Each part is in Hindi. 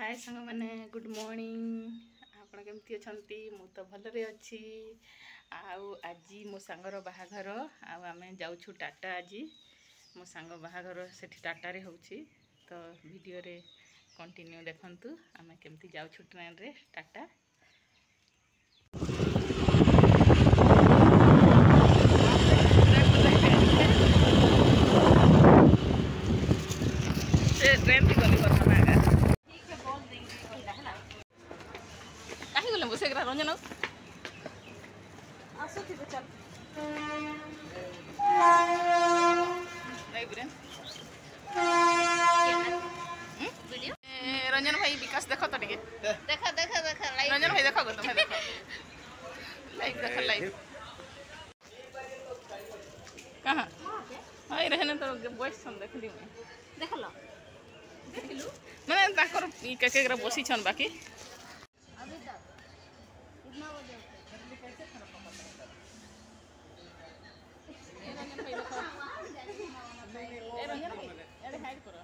हाय संग मैंने गुड मॉर्निंग आपण केमती अछंती मु तो भलरे अच्छी आज मो सांगर बाहाघर आमे जाउछु टाटा आज मो सांग बाहाघर सेठी टाटा रे होउची तो वीडियो रे कंटिन्यू देखंतु आमे केमती जाउछु ट्रेन रे टाटा ट्रेन थी गली करना है ठीक है बोल देंगे कहला है ना काहे गले बसे एकरा रंजन आसो थी चल नहीं ब्रेन वीडियो रंजन भाई विकास देखो तो टिके देखा देखा देखा लाइव रंजन भाई देखो तुम देखो लाइव देखो लाइव कहां हाय रहने तो वॉइस सुन देख ली मैं देख लो मैंने ताकर केकरा बसी छन बाकी अभी तक कितना बजे कैसे खराब ए रंजन भाई अरे हाइड करो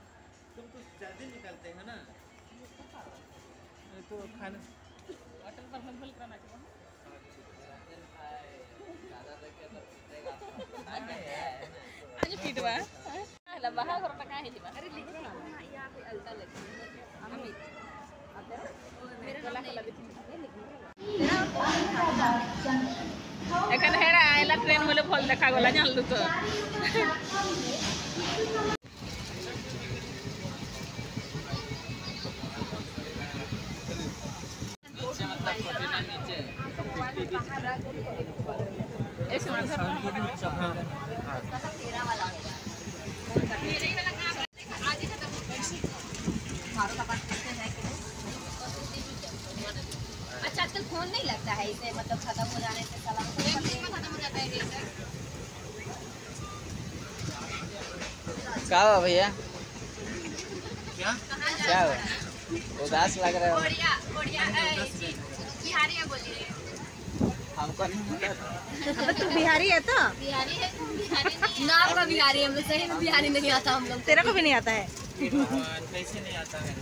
तुम तो जल्दी निकलते हैं ना तो खाना होटल पर हम करना चाहिए आज पीटवा ला बाहा घर का काहे जीवा अरे लिख यहां पे अलता लगी अमित आते मेरे गला कला देखी एखन हेड़ा आइला ट्रेन मोले फल देखा गला जानलु तो ऐसे वाला अच्छा आजकल फोन नहीं लगता है इसे मतलब खत्म हो जाने से सलाम खत्म हो जाता है क्या हुआ भैया क्या हुआ उदास लग रहा है बढ़िया बढ़िया बिहारी है बोलिए हमको नहीं पता तू बिहारी है तो बिहारी है बिहारी नहीं नाम का बिहारी है हम लोग सही में बिहारी नहीं आता हम लोग तेरा को भी नहीं आता है कैसे नहीं आता है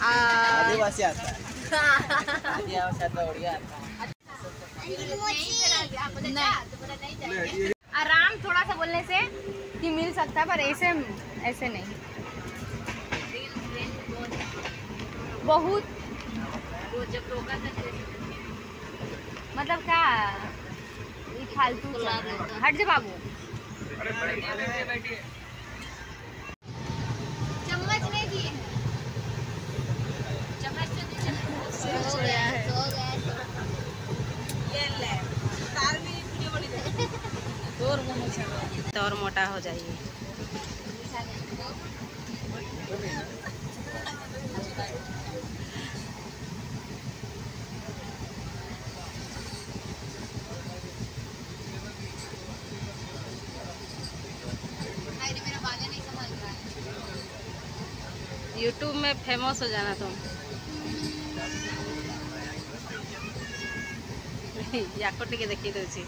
आदिवासी आता है आदिवासी आता उड़िया आता है आराम थोड़ा सा बोलने से कि मिल सकता है पर ऐसे ऐसे नहीं बहुत जब रोका था मतलब क्या फालतू हट जा बाबू चम्मच नहीं दिए चम्मच हो गया है ये ले तार भी वीडियो बनी दे तो और मोटा हो जाइए यूट्यूब में फेमस हो जाना तुम याको टिके देखी दूसरी